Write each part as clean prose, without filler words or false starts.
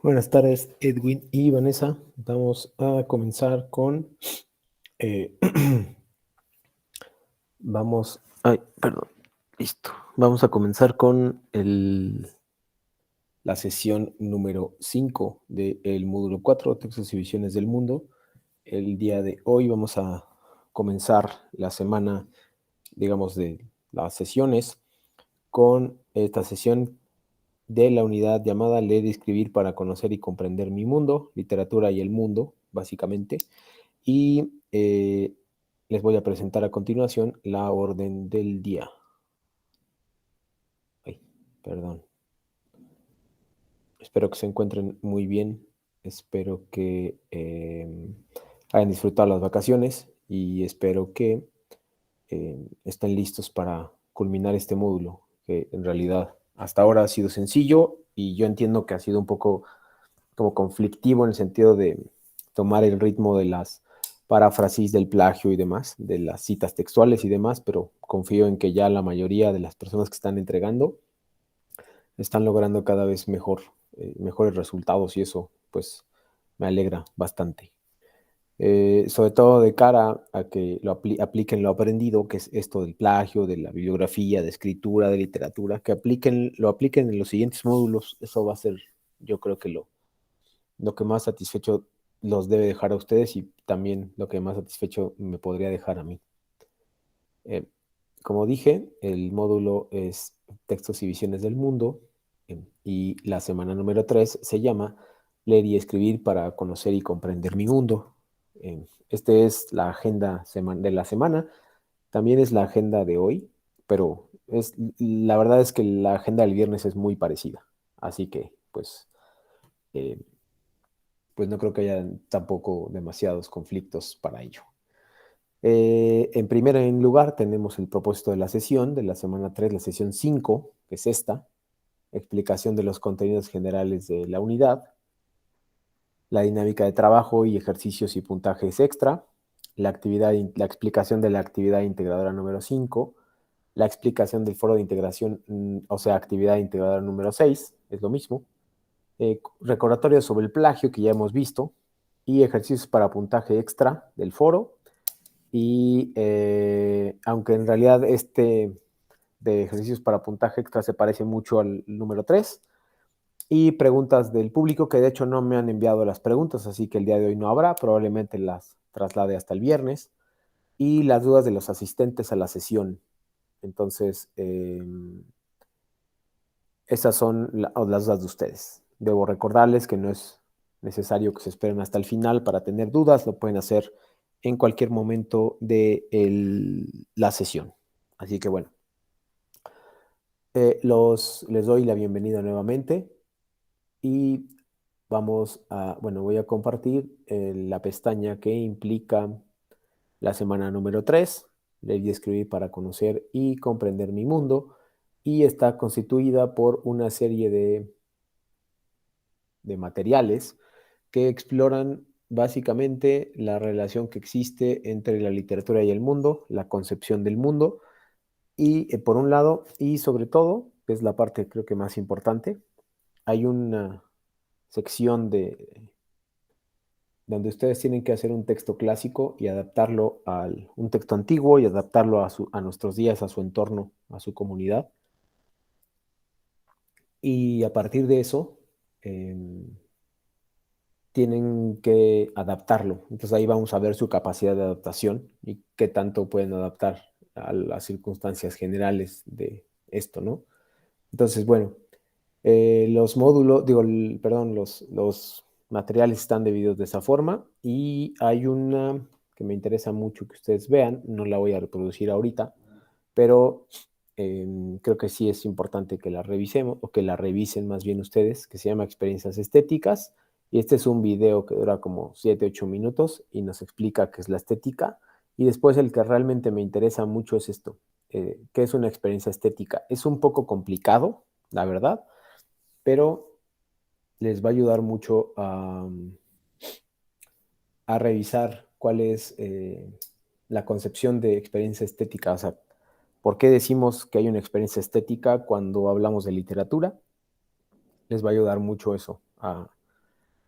Buenas tardes, Edwin y Vanessa. Vamos a comenzar con... eh, listo. Vamos a comenzar con la sesión número 5 del módulo 4, Textos y Visiones del Mundo. El día de hoy vamos a comenzar la semana, digamos, de las sesiones con esta sesión de la unidad llamada Leer y Escribir para conocer y comprender mi mundo, literatura y el mundo, básicamente. Y les voy a presentar a continuación la orden del día. Ay, perdón. Espero que se encuentren muy bien. Espero que hayan disfrutado las vacaciones y espero que estén listos para culminar este módulo, que en realidad hasta ahora ha sido sencillo y yo entiendo que ha sido un poco como conflictivo en el sentido de tomar el ritmo de las paráfrasis del plagio y demás, de las citas textuales y demás, pero confío en que ya la mayoría de las personas que están entregando están logrando cada vez mejores resultados y eso pues me alegra bastante. Sobre todo de cara a que apliquen lo aprendido, que es esto del plagio, de la bibliografía, de escritura, de literatura, que lo apliquen en los siguientes módulos. Eso va a ser, yo creo que lo que más satisfecho los debe dejar a ustedes y también lo que más satisfecho me podría dejar a mí. Eh, como dije, el módulo es Textos y Visiones del Mundo y la semana número 3 se llama Leer y Escribir para conocer y comprender mi mundo. Este es la agenda de la semana, también es la agenda de hoy, pero la verdad es que la agenda del viernes es muy parecida, así que eh, pues no creo que haya tampoco demasiados conflictos para ello. En primer lugar, tenemos el propósito de la sesión, de la semana 3, la sesión 5, que es esta, explicación de los contenidos generales de la unidad, la dinámica de trabajo y ejercicios y puntajes extra, la explicación de la actividad integradora número 5, la explicación del foro de integración, o sea, actividad integradora número 6, es lo mismo, recordatorio sobre el plagio que ya hemos visto, y ejercicios para puntaje extra del foro, y aunque en realidad este de ejercicios para puntaje extra se parece mucho al número 3, y preguntas del público, que de hecho no me han enviado las preguntas, así que el día de hoy no habrá, probablemente las traslade hasta el viernes, y las dudas de los asistentes a la sesión. Entonces, esas son las dudas de ustedes. Debo recordarles que no es necesario que se esperen hasta el final para tener dudas, lo pueden hacer en cualquier momento de la sesión. Así que bueno, les doy la bienvenida nuevamente y voy a compartir la pestaña que implica la semana número 3, leer y escribir para conocer y comprender mi mundo, y está constituida por una serie de materiales que exploran básicamente la relación que existe entre la literatura y el mundo, la concepción del mundo, y por un lado, y sobre todo, que es la parte creo que más importante, hay una sección donde ustedes tienen que hacer un texto clásico y adaptarlo un texto antiguo y adaptarlo a nuestros días, a su entorno, a su comunidad. Y a partir de eso, eh, tienen que adaptarlo. Entonces ahí vamos a ver su capacidad de adaptación y qué tanto pueden adaptar a las circunstancias generales de esto, ¿no? Entonces, bueno, los módulos, perdón, los materiales están divididos de esa forma y hay una que me interesa mucho que ustedes vean, no la voy a reproducir ahorita, pero creo que sí es importante que la revisemos o que la revisen más bien ustedes, que se llama Experiencias Estéticas. Y este es un video que dura como 7, 8 minutos y nos explica qué es la estética. Y después el que realmente me interesa mucho es esto, ¿qué es una experiencia estética? Es un poco complicado, la verdad, pero les va a ayudar mucho a revisar cuál es la concepción de experiencia estética. O sea, ¿por qué decimos que hay una experiencia estética cuando hablamos de literatura? Les va a ayudar mucho eso,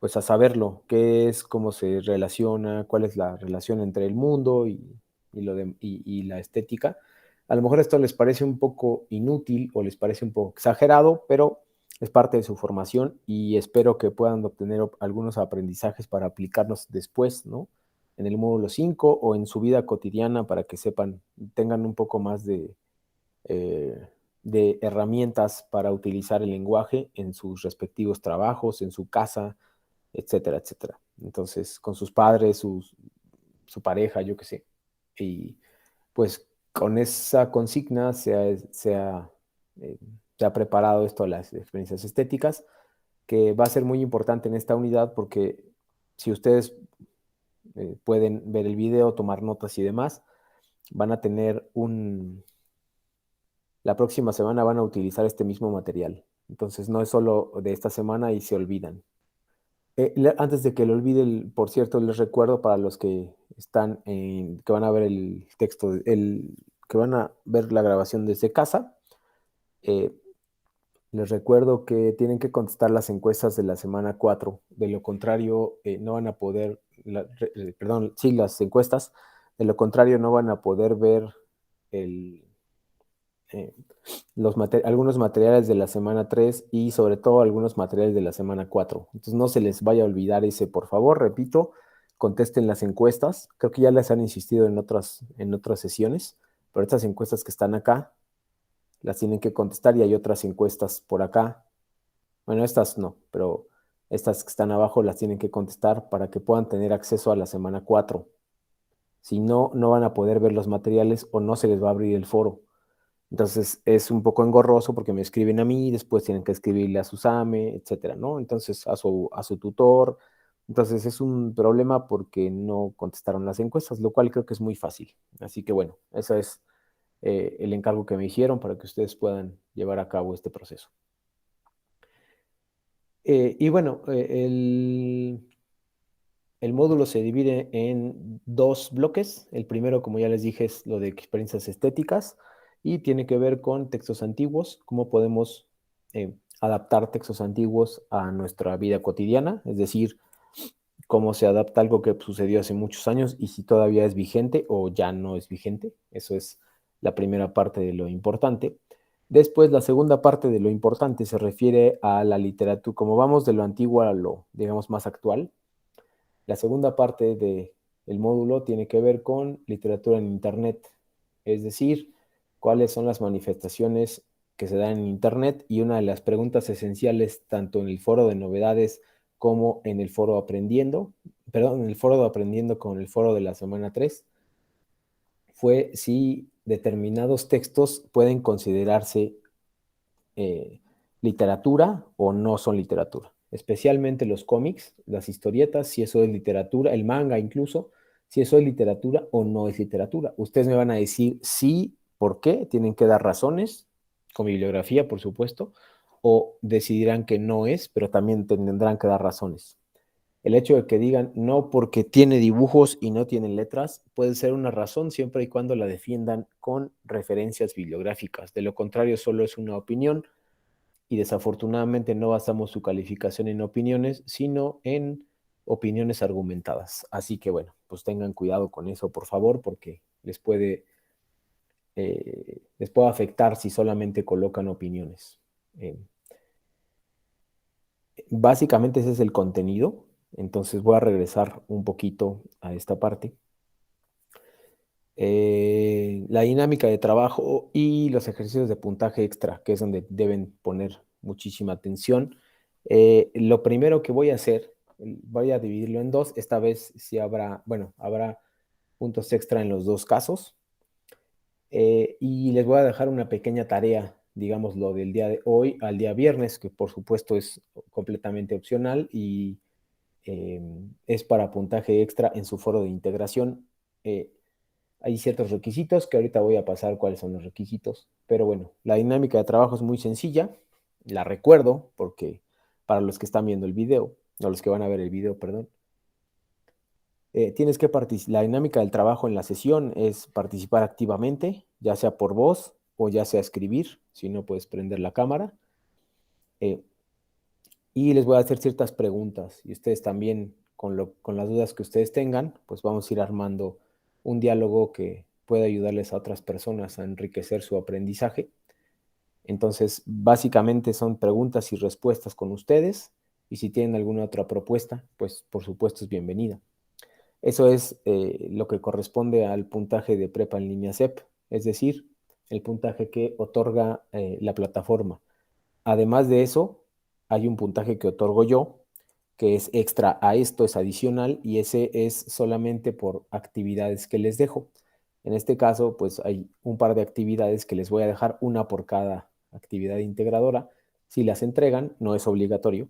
pues a saberlo, qué es, cómo se relaciona, cuál es la relación entre el mundo y la estética. A lo mejor esto les parece un poco inútil o les parece un poco exagerado, pero es parte de su formación y espero que puedan obtener algunos aprendizajes para aplicarlos después, ¿no? En el módulo 5 o en su vida cotidiana para que sepan, tengan un poco más eh, de herramientas para utilizar el lenguaje en sus respectivos trabajos, en su casa, etcétera, etcétera. Entonces, con sus padres, su pareja, yo qué sé. Y pues con esa consigna eh, se ha preparado esto a las experiencias estéticas, que va a ser muy importante en esta unidad porque si ustedes pueden ver el video, tomar notas y demás, van a tener la próxima semana van a utilizar este mismo material. Entonces no es solo de esta semana y se olvidan. Antes de que lo olvide, por cierto, les recuerdo para los que que van a ver el texto, que van a ver la grabación desde casa, eh, les recuerdo que tienen que contestar las encuestas de la semana 4. De lo contrario, no van a poder, perdón, sí, las encuestas. De lo contrario, no van a poder ver el, eh, algunos materiales de la semana 3 y sobre todo algunos materiales de la semana 4. Entonces no se les vaya a olvidar ese, por favor, repito, contesten las encuestas. Creo que ya les han insistido en otras sesiones, pero estas encuestas que están acá las tienen que contestar y hay otras encuestas por acá. Bueno, estas no, pero estas que están abajo las tienen que contestar para que puedan tener acceso a la semana 4. Si no, no van a poder ver los materiales o no se les va a abrir el foro. Entonces es un poco engorroso porque me escriben a mí, después tienen que escribirle a su SAME, etcétera, ¿no? Entonces a su tutor. Entonces es un problema porque no contestaron las encuestas, lo cual creo que es muy fácil. Así que bueno, ese es el encargo que me hicieron para que ustedes puedan llevar a cabo este proceso. Y bueno, el módulo se divide en dos bloques. El primero, como ya les dije, es lo de experiencias estéticas y tiene que ver con textos antiguos, cómo podemos adaptar textos antiguos a nuestra vida cotidiana, es decir, cómo se adapta algo que sucedió hace muchos años y si todavía es vigente o ya no es vigente. Eso es la primera parte de lo importante. Después, la segunda parte de lo importante se refiere a la literatura, como vamos de lo antiguo a lo, digamos, más actual. La segunda parte del módulo tiene que ver con literatura en Internet, es decir, cuáles son las manifestaciones que se dan en Internet y una de las preguntas esenciales tanto en el foro de novedades como en el foro aprendiendo, perdón, en el foro de aprendiendo con el foro de la semana 3, fue si determinados textos pueden considerarse eh, literatura o no son literatura. Especialmente los cómics, las historietas, si eso es literatura, el manga incluso, si eso es literatura o no es literatura. Ustedes me van a decir sí, ¿por qué? Tienen que dar razones, con bibliografía, por supuesto, o decidirán que no es, pero también tendrán que dar razones. El hecho de que digan no porque tiene dibujos y no tiene letras puede ser una razón siempre y cuando la defiendan con referencias bibliográficas. De lo contrario, solo es una opinión y desafortunadamente no basamos su calificación en opiniones, sino en opiniones argumentadas. Así que bueno, pues tengan cuidado con eso, por favor, porque les puede afectar si solamente colocan opiniones. Eh, Básicamente ese es el contenido, entonces voy a regresar un poquito a esta parte. La dinámica de trabajo y los ejercicios de puntaje extra, que es donde deben poner muchísima atención. Lo primero que voy a hacer, voy a dividirlo en dos. Esta vez sí habrá, bueno, habrá puntos extra en los dos casos. Y les voy a dejar una pequeña tarea, digamos, lo del día de hoy al día viernes, que por supuesto es completamente opcional y es para puntaje extra en su foro de integración. Hay ciertos requisitos que ahorita voy a pasar cuáles son los requisitos, pero bueno, la dinámica de trabajo es muy sencilla, la recuerdo porque para los que están viendo el video, o los que van a ver el video, perdón, tienes que participar, la dinámica del trabajo en la sesión es participar activamente, ya sea por voz o ya sea escribir, si no puedes prender la cámara. Eh, y les voy a hacer ciertas preguntas y ustedes también, con las dudas que ustedes tengan, pues vamos a ir armando un diálogo que pueda ayudarles a otras personas a enriquecer su aprendizaje. Entonces, básicamente son preguntas y respuestas con ustedes y si tienen alguna otra propuesta, pues por supuesto es bienvenida. Eso es lo que corresponde al puntaje de Prepa en línea CEP, es decir, el puntaje que otorga la plataforma. Además de eso, hay un puntaje que otorgo yo, que es extra a esto, es adicional, y ese es solamente por actividades que les dejo. En este caso, pues hay un par de actividades que les voy a dejar, una por cada actividad integradora. Si las entregan, no es obligatorio.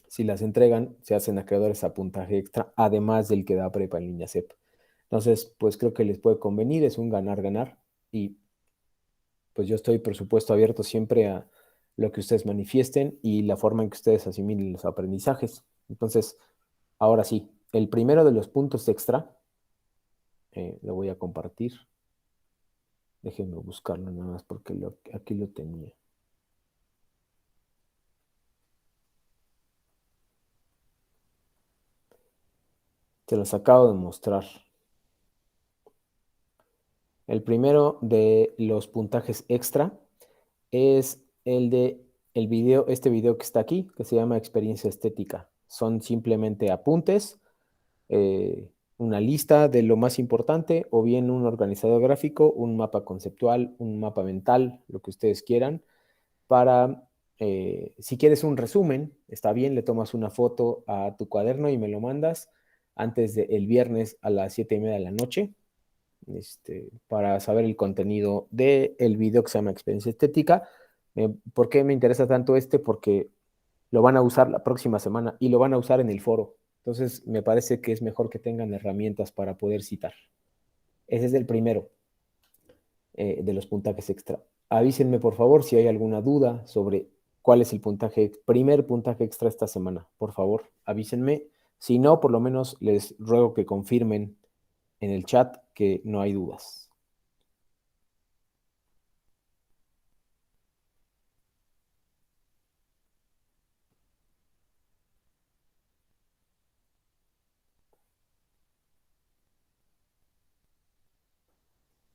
Si las entregan, se hacen acreedores a puntaje extra, además del que da Prepa en línea CEP. Entonces, pues creo que les puede convenir, es un ganar-ganar, y pues yo estoy, por supuesto, abierto siempre a lo que ustedes manifiesten y la forma en que ustedes asimilen los aprendizajes. Entonces, ahora sí, el primero de los puntos extra, lo voy a compartir. Déjenme buscarlo nada más porque aquí lo tenía. Te los acabo de mostrar. El primero de los puntajes extra es el de este video que está aquí, que se llama Experiencia Estética. Son simplemente apuntes, una lista de lo más importante, o bien un organizador gráfico, un mapa conceptual, un mapa mental, lo que ustedes quieran, para, si quieres un resumen, está bien, le tomas una foto a tu cuaderno y me lo mandas antes del viernes a las 7:30 de la noche, para saber el contenido del video que se llama Experiencia Estética. ¿Por qué me interesa tanto Porque lo van a usar la próxima semana y lo van a usar en el foro. Entonces, me parece que es mejor que tengan herramientas para poder citar. Ese es el primero de los puntajes extra. Avísenme, por favor, si hay alguna duda sobre cuál es el primer puntaje extra esta semana. Por favor, avísenme. Si no, por lo menos les ruego que confirmen en el chat que no hay dudas.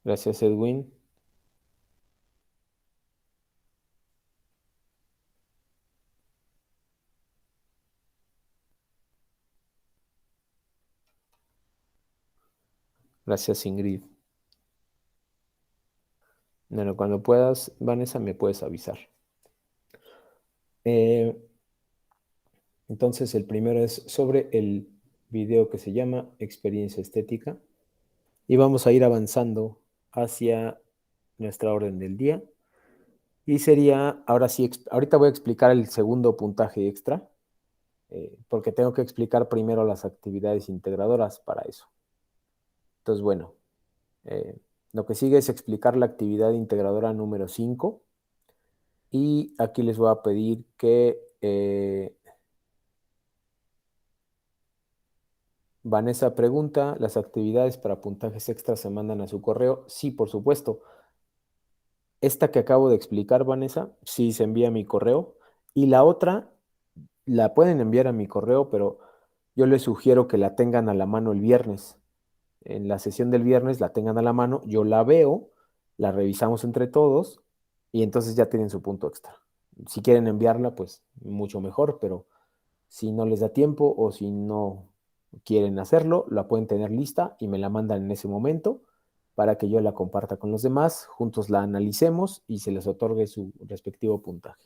Gracias, Edwin. Gracias, Ingrid. Bueno, cuando puedas, Vanessa, me puedes avisar. Entonces, el primero es sobre el video que se llama Experiencia Estética. Y vamos a ir avanzando hacia nuestra orden del día. Y sería, ahora sí, ahorita voy a explicar el segundo puntaje extra, porque tengo que explicar primero las actividades integradoras para eso. Entonces, bueno, lo que sigue es explicar la actividad integradora número 5. Y aquí les voy a pedir que Vanessa pregunta, ¿las actividades para puntajes extras se mandan a su correo? Sí, por supuesto. Esta que acabo de explicar, Vanessa, sí se envía a mi correo. Y la otra, la pueden enviar a mi correo, pero yo les sugiero que la tengan a la mano el viernes. En la sesión del viernes la tengan a la mano, yo la veo, la revisamos entre todos y entonces ya tienen su punto extra. Si quieren enviarla, pues mucho mejor, pero si no les da tiempo o si no quieren hacerlo, la pueden tener lista y me la mandan en ese momento para que yo la comparta con los demás, juntos la analicemos y se les otorgue su respectivo puntaje.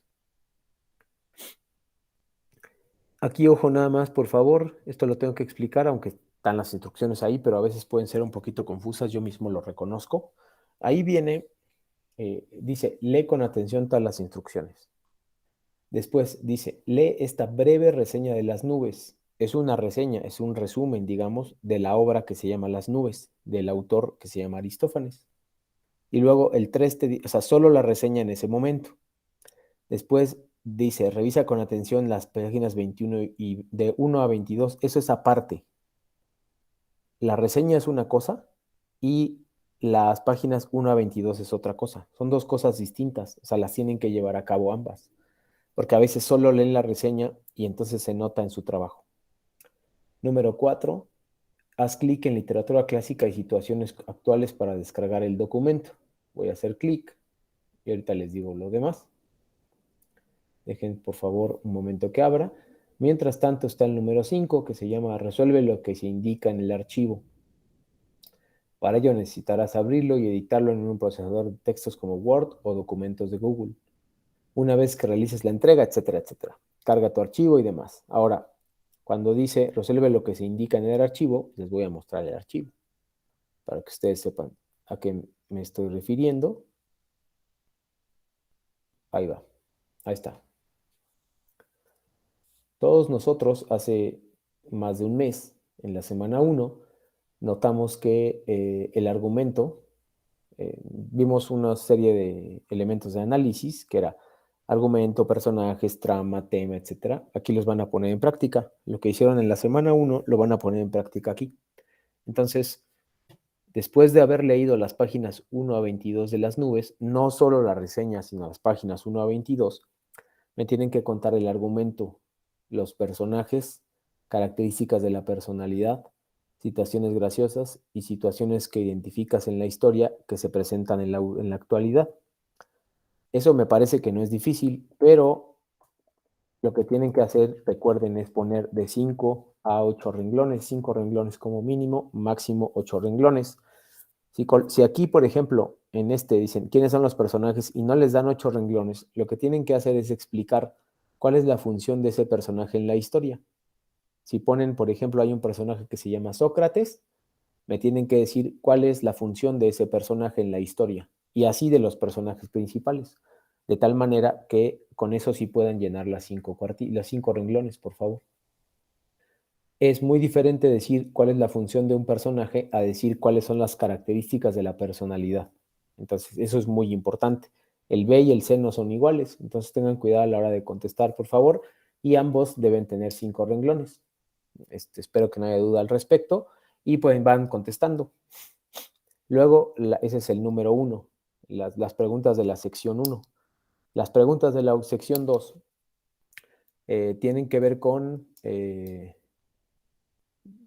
Aquí, ojo nada más, por favor, esto lo tengo que explicar, aunque están las instrucciones ahí, pero a veces pueden ser un poquito confusas, yo mismo lo reconozco. Ahí viene, dice, lee con atención todas las instrucciones. Después dice, lee esta breve reseña de las nubes. Es una reseña, es un resumen, digamos, de la obra que se llama Las nubes, del autor que se llama Aristófanes. Y luego el 3, o sea, solo la reseña en ese momento. Después dice, revisa con atención las páginas 21 y de 1 a 22. Eso es aparte. La reseña es una cosa y las páginas 1 a 22 es otra cosa. Son dos cosas distintas, o sea, las tienen que llevar a cabo ambas. porque a veces solo leen la reseña y entonces se nota en su trabajo. Número 4, haz clic en literatura clásica y situaciones actuales para descargar el documento. Voy a hacer clic y ahorita les digo lo demás. Dejen por favor un momento que abra. Mientras tanto está el número 5 que se llama resuelve lo que se indica en el archivo. Para ello necesitarás abrirlo y editarlo en un procesador de textos como Word o documentos de Google. Una vez que realices la entrega, etcétera, etcétera. Carga tu archivo y demás. Ahora, cuando dice resuelve lo que se indica en el archivo, les voy a mostrar el archivo para que ustedes sepan a qué me estoy refiriendo. Ahí va. Ahí está. Todos nosotros hace más de un mes, en la semana 1, notamos que el argumento, vimos una serie de elementos de análisis, que era argumento, personajes, trama, tema, etc. Aquí los van a poner en práctica. Lo que hicieron en la semana 1 lo van a poner en práctica aquí. Entonces, después de haber leído las páginas 1 a 22 de las nubes, no solo la reseña, sino las páginas 1 a 22, me tienen que contar el argumento, los personajes, características de la personalidad, situaciones graciosas y situaciones que identificas en la historia que se presentan en la actualidad. Eso me parece que no es difícil, pero lo que tienen que hacer, recuerden, es poner de 5 a 8 renglones, 5 renglones como mínimo, máximo 8 renglones. Si aquí, por ejemplo, en este dicen quiénes son los personajes y no les dan 8 renglones, lo que tienen que hacer es explicar cuál es la función de ese personaje en la historia. Si ponen, por ejemplo, hay un personaje que se llama Sócrates, me tienen que decir cuál es la función de ese personaje en la historia y así de los personajes principales, de tal manera que con eso sí puedan llenar las 5 renglones, por favor. Es muy diferente decir cuál es la función de un personaje a decir cuáles son las características de la personalidad. Entonces, eso es muy importante. El B y el C no son iguales, entonces tengan cuidado a la hora de contestar, por favor, y ambos deben tener 5 renglones. Espero que no haya duda al respecto y pues van contestando. Luego, ese es el número 1, las preguntas de la sección 1. Las preguntas de la sección 2 tienen que ver con que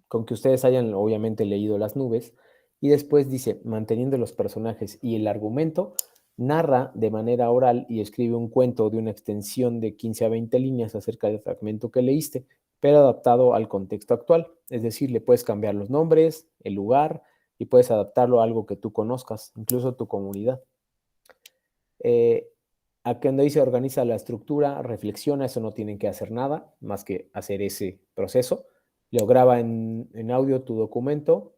ustedes hayan obviamente leído Las nubes, y después dice, manteniendo los personajes y el argumento, narra de manera oral y escribe un cuento de una extensión de 15 a 20 líneas acerca del fragmento que leíste, pero adaptado al contexto actual. Es decir, le puedes cambiar los nombres, el lugar, y puedes adaptarlo a algo que tú conozcas, incluso tu comunidad. A cuando dice organiza la estructura, reflexiona, eso no tienen que hacer nada, más que hacer ese proceso. Lo graba en audio tu documento,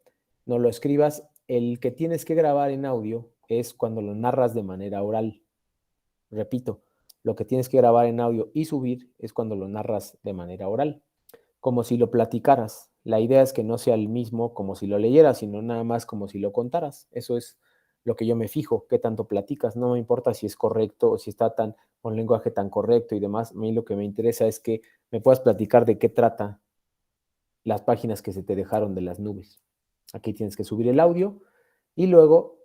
no lo escribas. El que tienes que grabar en audio es cuando lo narras de manera oral. Repito, lo que tienes que grabar en audio y subir es cuando lo narras de manera oral, como si lo platicaras. La idea es que no sea el mismo como si lo leyeras, sino nada más como si lo contaras. Eso es lo que yo me fijo, qué tanto platicas. No me importa si es correcto o si está con lenguaje tan correcto y demás. A mí lo que me interesa es que me puedas platicar de qué trata las páginas que se te dejaron de Las nubes. Aquí tienes que subir el audio y luego,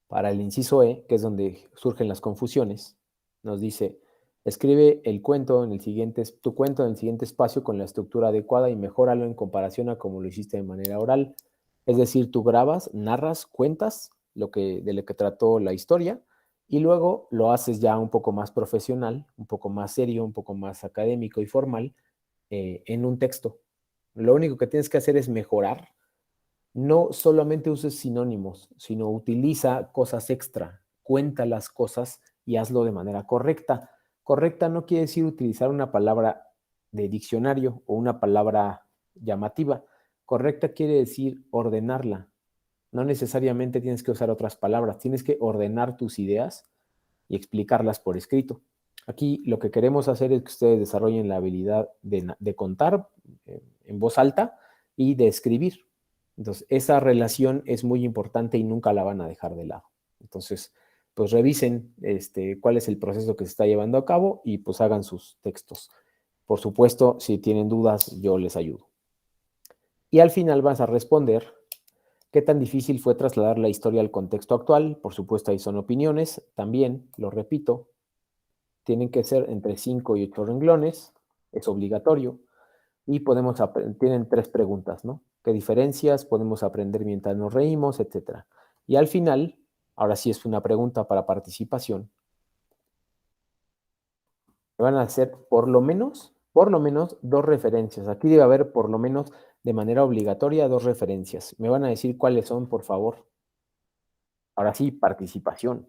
para el inciso E, que es donde surgen las confusiones, nos dice, escribe el cuento tu cuento en el siguiente espacio con la estructura adecuada y mejóralo en comparación a como lo hiciste de manera oral. Es decir, tú grabas, narras, cuentas de lo que trató la historia y luego lo haces ya un poco más profesional, un poco más serio, un poco más académico y formal en un texto. Lo único que tienes que hacer es mejorar. No solamente uses sinónimos, sino utiliza cosas extra, cuenta las cosas y hazlo de manera correcta. Correcta no quiere decir utilizar una palabra de diccionario o una palabra llamativa. Correcta quiere decir ordenarla. No necesariamente tienes que usar otras palabras, tienes que ordenar tus ideas y explicarlas por escrito. Aquí lo que queremos hacer es que ustedes desarrollen la habilidad de contar en voz alta y de escribir. Entonces, esa relación es muy importante y nunca la van a dejar de lado. Entonces, pues revisen cuál es el proceso que se está llevando a cabo y pues hagan sus textos. Por supuesto, si tienen dudas, yo les ayudo. Y al final vas a responder qué tan difícil fue trasladar la historia al contexto actual. Por supuesto, ahí son opiniones. También, lo repito, Tienen que ser entre 5 y 8 renglones, es obligatorio, y tienen 3 preguntas, ¿no? ¿Qué diferencias podemos aprender mientras nos reímos, etcétera? Y al final, ahora sí es una pregunta para participación, van a hacer por lo menos 2 referencias. Aquí debe haber por lo menos de manera obligatoria 2 referencias. ¿Me van a decir cuáles son, por favor? Ahora sí, participación.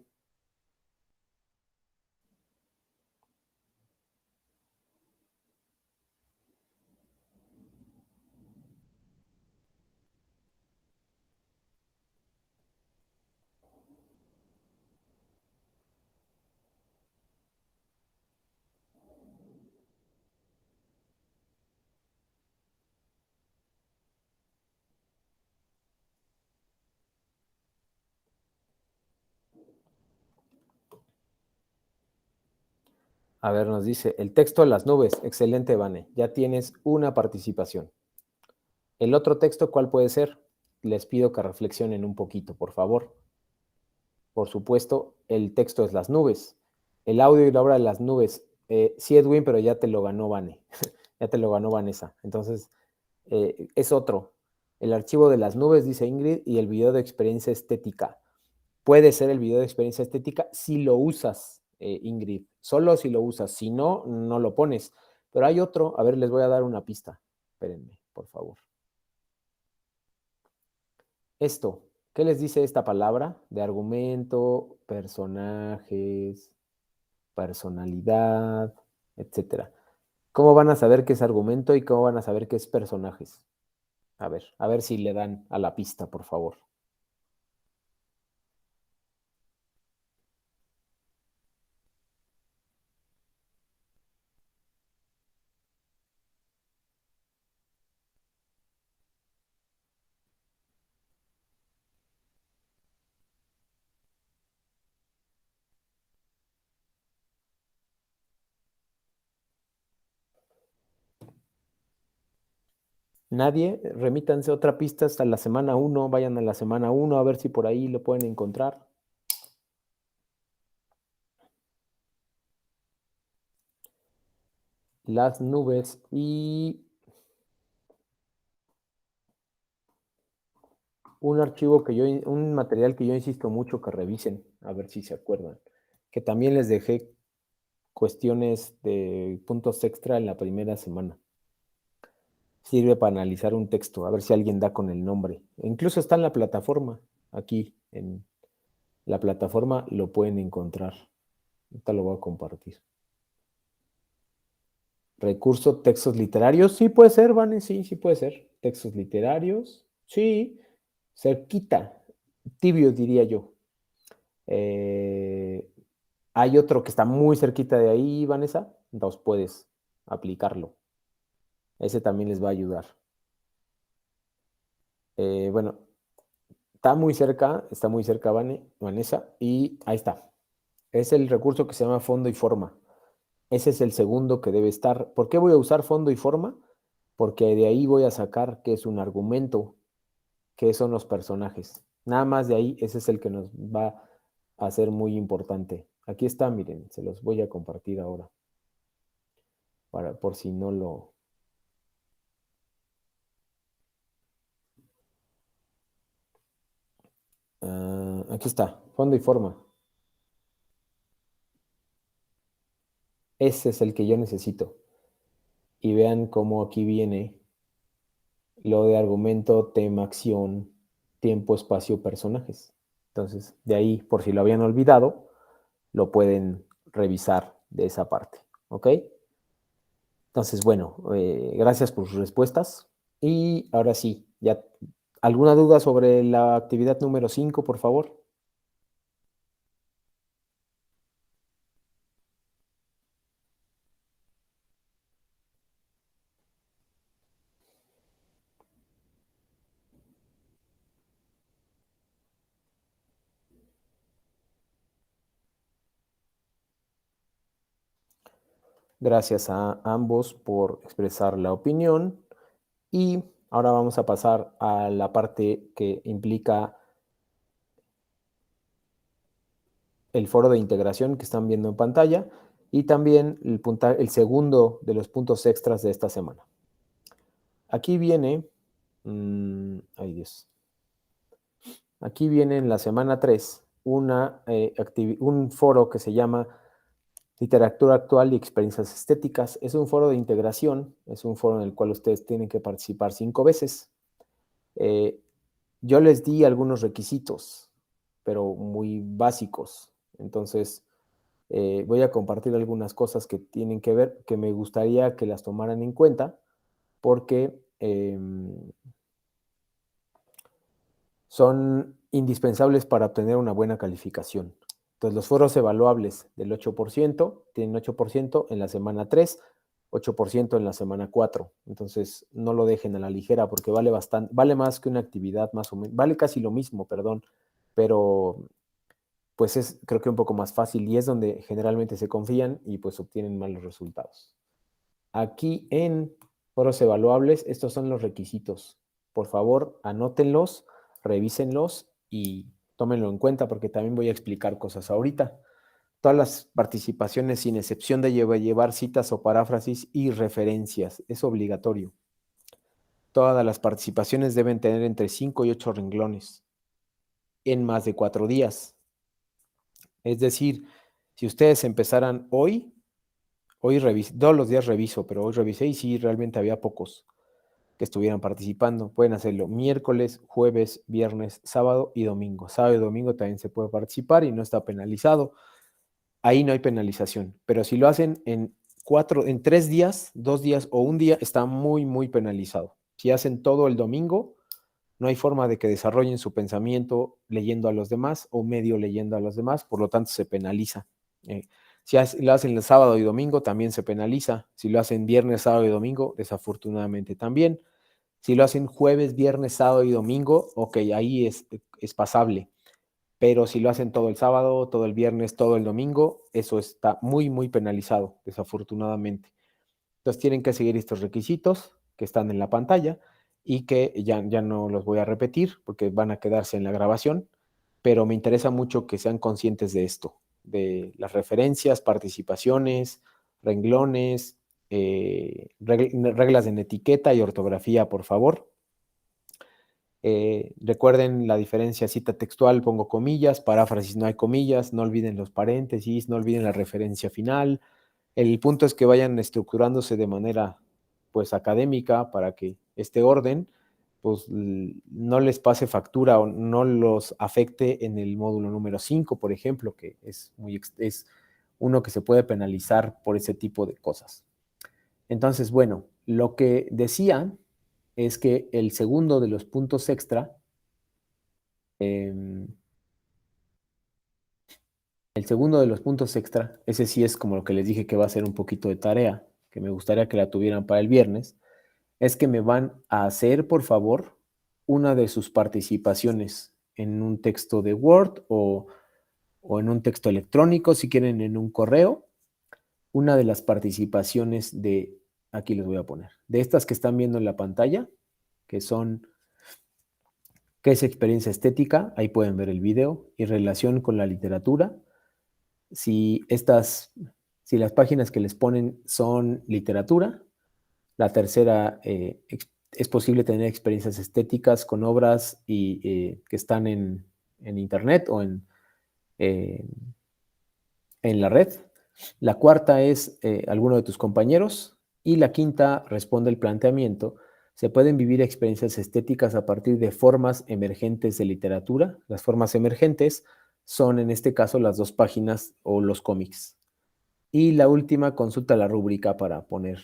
A ver, nos dice, el texto de las nubes. Excelente, Vane. Ya tienes una participación. El otro texto, ¿cuál puede ser? Les pido que reflexionen un poquito, por favor. Por supuesto, el texto es las nubes. El audio y la obra de las nubes. Sí, Edwin, pero ya te lo ganó Vane. Ya te lo ganó Vanessa. Entonces, es otro. El archivo de las nubes, dice Ingrid, y el video de experiencia estética. Puede ser el video de experiencia estética si lo usas, Ingrid. Solo si lo usas. Si no, no lo pones. Pero hay otro. A ver, les voy a dar una pista. Espérenme, por favor. Esto, ¿qué les dice esta palabra? De argumento, personajes, personalidad, etcétera. ¿Cómo van a saber qué es argumento y cómo van a saber qué es personajes? A ver si le dan a la pista, por favor. Nadie, remítanse otra pista hasta la semana 1, vayan a la semana 1 a ver si por ahí lo pueden encontrar. Las nubes y un archivo un material que yo insisto mucho que revisen, a ver si se acuerdan. Que también les dejé cuestiones de puntos extra en la primera semana. Sirve para analizar un texto, a ver si alguien da con el nombre. Incluso está en la plataforma, aquí en la plataforma lo pueden encontrar. Ahorita lo voy a compartir. Recurso, textos literarios, sí puede ser, Vane, sí puede ser. Textos literarios, sí, cerquita, tibio diría yo. Eh, Hay otro que está muy cerquita de ahí, Vanessa, entonces puedes aplicarlo. Ese también les va a ayudar. Bueno, está muy cerca, Vanessa, y ahí está. Es el recurso que se llama fondo y forma. Ese es el segundo que debe estar. ¿Por qué voy a usar fondo y forma? Porque de ahí voy a sacar qué es un argumento, qué son los personajes. Nada más de ahí, ese es el que nos va a ser muy importante. Aquí está, miren, se los voy a compartir ahora, por si no lo... Aquí está, fondo y forma. Ese es el que yo necesito. Y vean cómo aquí viene lo de argumento, tema, acción, tiempo, espacio, personajes. Entonces, de ahí, por si lo habían olvidado, lo pueden revisar de esa parte. ¿Ok? Entonces, bueno, gracias por sus respuestas. Y ahora sí, ya, ¿alguna duda sobre la actividad número 5, por favor? Gracias a ambos por expresar la opinión. Y ahora vamos a pasar a la parte que implica el foro de integración que están viendo en pantalla. y también el segundo de los puntos extras de esta semana. Aquí viene, ay Dios, aquí viene en la semana 3 un foro que se llama Literatura Actual y Experiencias Estéticas. Es un foro de integración, es un foro en el cual ustedes tienen que participar 5 veces. Yo les di algunos requisitos, pero muy básicos. Entonces, voy a compartir algunas cosas que tienen que ver, que me gustaría que las tomaran en cuenta, porque son indispensables para obtener una buena calificación. Entonces, los foros evaluables del 8% tienen 8% en la semana 3, 8% en la semana 4. Entonces, no lo dejen a la ligera porque vale bastante, vale más que una actividad más o menos, vale casi lo mismo, perdón, pero pues es creo que un poco más fácil y es donde generalmente se confían y pues obtienen malos resultados. Aquí en foros evaluables, estos son los requisitos. Por favor, anótenlos, revísenlos y tómenlo en cuenta porque también voy a explicar cosas ahorita. Todas las participaciones, sin excepción de llevar citas o paráfrasis y referencias, es obligatorio. Todas las participaciones deben tener entre 5 y 8 renglones en más de 4 días. Es decir, si ustedes empezaran hoy todos los días reviso, pero hoy revisé y sí, realmente había pocos que estuvieran participando. Pueden hacerlo miércoles, jueves, viernes, sábado y domingo. Sábado y domingo también se puede participar y no está penalizado. Ahí no hay penalización, pero si lo hacen en 3 días, 2 días o un día, está muy, muy penalizado. Si hacen todo el domingo, no hay forma de que desarrollen su pensamiento leyendo a los demás o medio leyendo a los demás, por lo tanto se penaliza. Si lo hacen el sábado y domingo, también se penaliza. Si lo hacen viernes, sábado y domingo, desafortunadamente también. Si lo hacen jueves, viernes, sábado y domingo, ok, ahí es pasable. Pero si lo hacen todo el sábado, todo el viernes, todo el domingo, eso está muy, muy penalizado, desafortunadamente. Entonces tienen que seguir estos requisitos que están en la pantalla y que ya no los voy a repetir porque van a quedarse en la grabación, pero me interesa mucho que sean conscientes de esto, de las referencias, participaciones, renglones, reglas en etiqueta y ortografía, por favor. Recuerden la diferencia cita textual, pongo comillas, paráfrasis no hay comillas, no olviden los paréntesis, no olviden la referencia final. El punto es que vayan estructurándose de manera pues académica para que este orden pues no les pase factura o no los afecte en el módulo número 5, por ejemplo, que es uno que se puede penalizar por ese tipo de cosas. Entonces, bueno, lo que decía es que el segundo de los puntos extra, el segundo de los puntos extra, ese sí es como lo que les dije que va a ser un poquito de tarea, que me gustaría que la tuvieran para el viernes, es que me van a hacer, por favor, una de sus participaciones en un texto de Word o en un texto electrónico, si quieren en un correo, una de las participaciones de, aquí les voy a poner, de estas que están viendo en la pantalla, que son ¿qué es experiencia estética? Ahí pueden ver el video y relación con la literatura. Si las páginas que les ponen son literatura, la tercera es posible tener experiencias estéticas con obras que están en internet o en la red. La cuarta es alguno de tus compañeros y la quinta responde el planteamiento. Se pueden vivir experiencias estéticas a partir de formas emergentes de literatura. Las formas emergentes son en este caso las 2 páginas o los cómics. Y la última, consulta la rúbrica para poner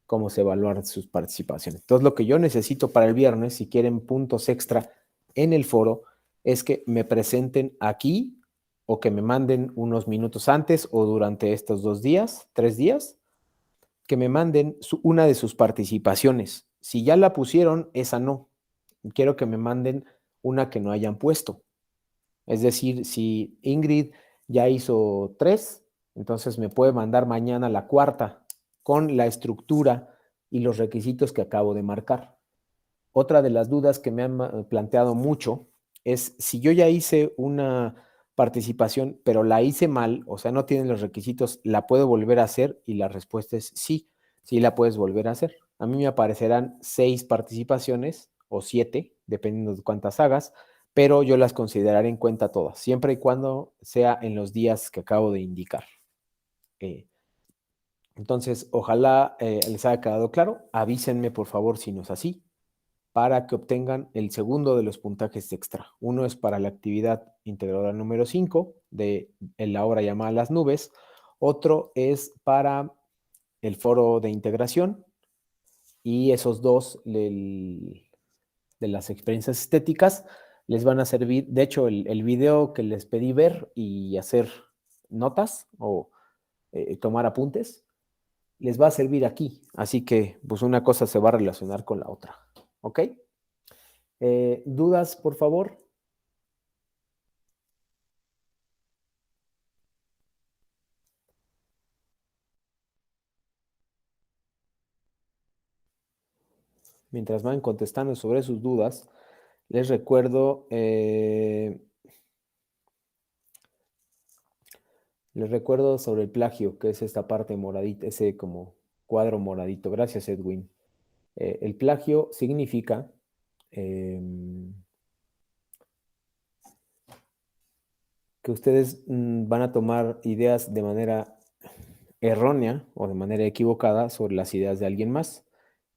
cómo se evalúan sus participaciones. Entonces, lo que yo necesito para el viernes, si quieren puntos extra en el foro, es que me presenten aquí o que me manden unos minutos antes o durante estos 2 días, 3 días, que me manden una de sus participaciones. Si ya la pusieron, esa no. Quiero que me manden una que no hayan puesto. Es decir, si Ingrid ya hizo 3, entonces me puede mandar mañana la cuarta con la estructura y los requisitos que acabo de marcar. Otra de las dudas que me han planteado mucho es si yo ya hice una participación, pero la hice mal, o sea, no tiene los requisitos, ¿la puedo volver a hacer? Y la respuesta es sí, sí la puedes volver a hacer. A mí me aparecerán 6 participaciones o 7, dependiendo de cuántas hagas, pero yo las consideraré en cuenta todas, siempre y cuando sea en los días que acabo de indicar. Entonces, ojalá les haya quedado claro. Avísenme, por favor, si no es así, para que obtengan el segundo de los puntajes extra. Uno es para la actividad integradora número 5 de la hora llamada Las Nubes. Otro es para el foro de integración. Y esos dos de las experiencias estéticas les van a servir. De hecho, el video que les pedí ver y hacer notas o tomar apuntes, les va a servir aquí. Así que, pues una cosa se va a relacionar con la otra. ¿Ok? ¿Dudas, por favor? Mientras van contestando sobre sus dudas, les recuerdo, sobre el plagio, que es esta parte moradita, ese como cuadro moradito. Gracias, Edwin. El plagio significa que ustedes van a tomar ideas de manera errónea o de manera equivocada sobre las ideas de alguien más.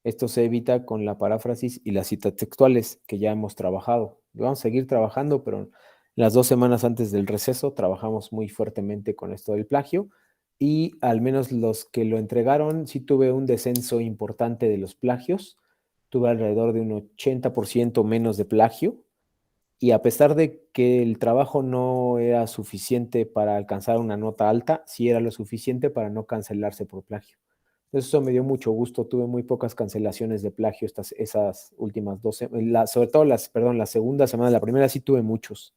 Esto se evita con la paráfrasis y las citas textuales que ya hemos trabajado. Vamos a seguir trabajando, pero las 2 semanas antes del receso trabajamos muy fuertemente con esto del plagio y al menos los que lo entregaron, sí tuve un descenso importante de los plagios. Tuve alrededor de un 80% menos de plagio y a pesar de que el trabajo no era suficiente para alcanzar una nota alta, sí era lo suficiente para no cancelarse por plagio. Entonces eso me dio mucho gusto, tuve muy pocas cancelaciones de plagio esas últimas 12, sobre todo la segunda semana, la primera sí tuve muchos,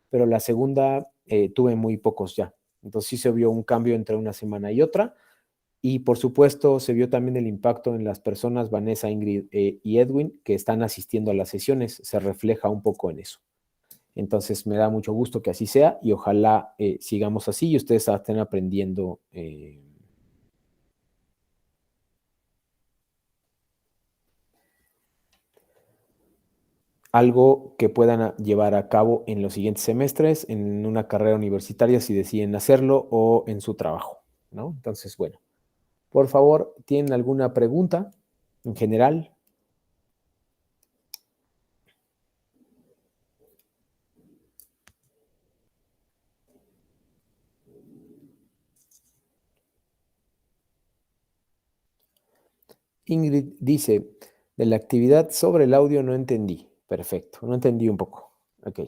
pero la segunda tuve muy pocos ya. Entonces sí se vio un cambio entre una semana y otra. Y por supuesto se vio también el impacto en las personas, Vanessa, Ingrid y Edwin, que están asistiendo a las sesiones. Se refleja un poco en eso. Entonces me da mucho gusto que así sea y ojalá sigamos así y ustedes estén aprendiendo algo que puedan llevar a cabo en los siguientes semestres, en una carrera universitaria si deciden hacerlo o en su trabajo, ¿no? Entonces, bueno, por favor, ¿tienen alguna pregunta en general? Ingrid dice, de la actividad sobre el audio no entendí. Perfecto, no entendí un poco. Ok.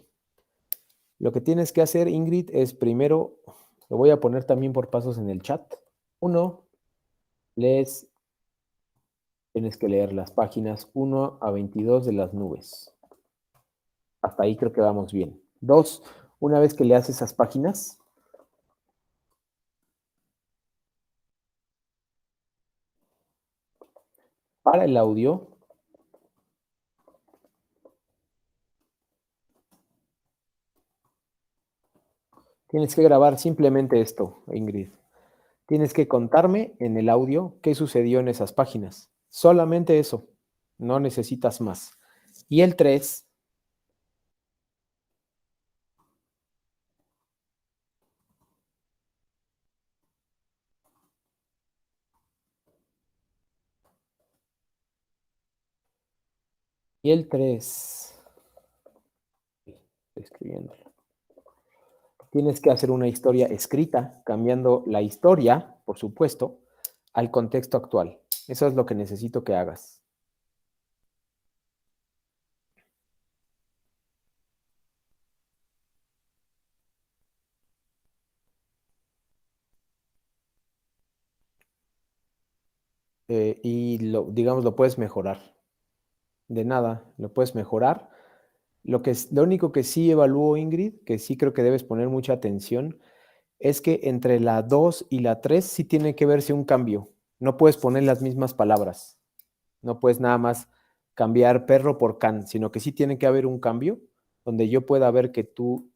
Lo que tienes que hacer, Ingrid, es primero, lo voy a poner también por pasos en el chat. Uno, tienes que leer las páginas 1 a 22 de Las Nubes. Hasta ahí creo que vamos bien. 2, una vez que leas esas páginas, para el audio, tienes que grabar simplemente esto, Ingrid. Tienes que contarme en el audio qué sucedió en esas páginas. Solamente eso. No necesitas más. Y el 3, estoy escribiéndolo. Tienes que hacer una historia escrita, cambiando la historia, por supuesto, al contexto actual. Eso es lo que necesito que hagas. Y digamos, lo puedes mejorar. De nada, lo puedes mejorar. Lo único que sí evalúo, Ingrid, que sí creo que debes poner mucha atención, es que entre la 2 y la 3 sí tiene que verse un cambio. No puedes poner las mismas palabras. No puedes nada más cambiar perro por can, sino que sí tiene que haber un cambio donde yo pueda ver que tú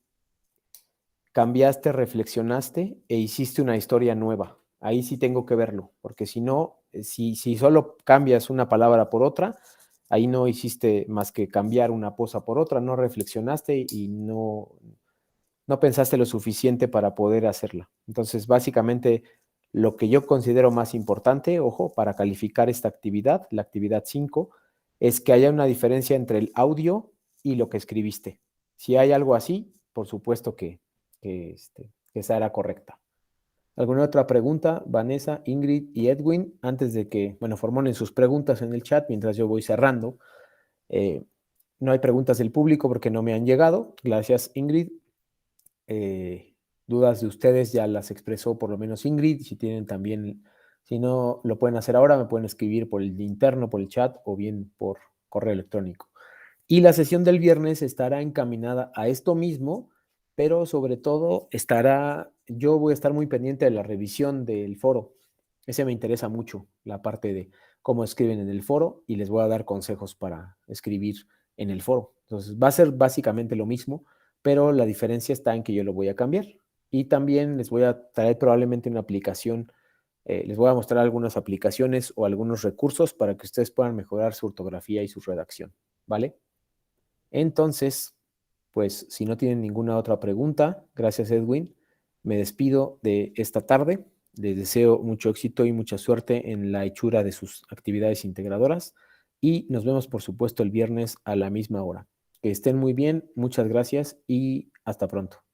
cambiaste, reflexionaste e hiciste una historia nueva. Ahí sí tengo que verlo, porque si no, si solo cambias una palabra por otra, ahí no hiciste más que cambiar una cosa por otra, no reflexionaste y no pensaste lo suficiente para poder hacerla. Entonces, básicamente, lo que yo considero más importante, ojo, para calificar esta actividad, la actividad 5, es que haya una diferencia entre el audio y lo que escribiste. Si hay algo así, por supuesto que esa era correcta. ¿Alguna otra pregunta? Vanessa, Ingrid y Edwin, antes de que, bueno, formulen sus preguntas en el chat mientras yo voy cerrando. Eh, no hay preguntas del público porque no me han llegado. Gracias, Ingrid. Dudas de ustedes ya las expresó por lo menos Ingrid. Si tienen también, si no lo pueden hacer ahora, me pueden escribir por el interno, por el chat o bien por correo electrónico. Y la sesión del viernes estará encaminada a esto mismo, pero sobre todo yo voy a estar muy pendiente de la revisión del foro. Ese me interesa mucho, la parte de cómo escriben en el foro, y les voy a dar consejos para escribir en el foro. Entonces, va a ser básicamente lo mismo, pero la diferencia está en que yo lo voy a cambiar. Y también les voy a traer probablemente una aplicación, les voy a mostrar algunas aplicaciones o algunos recursos para que ustedes puedan mejorar su ortografía y su redacción, ¿vale? Entonces, pues si no tienen ninguna otra pregunta, gracias Edwin, me despido de esta tarde. Les deseo mucho éxito y mucha suerte en la hechura de sus actividades integradoras y nos vemos por supuesto el viernes a la misma hora. Que estén muy bien, muchas gracias y hasta pronto.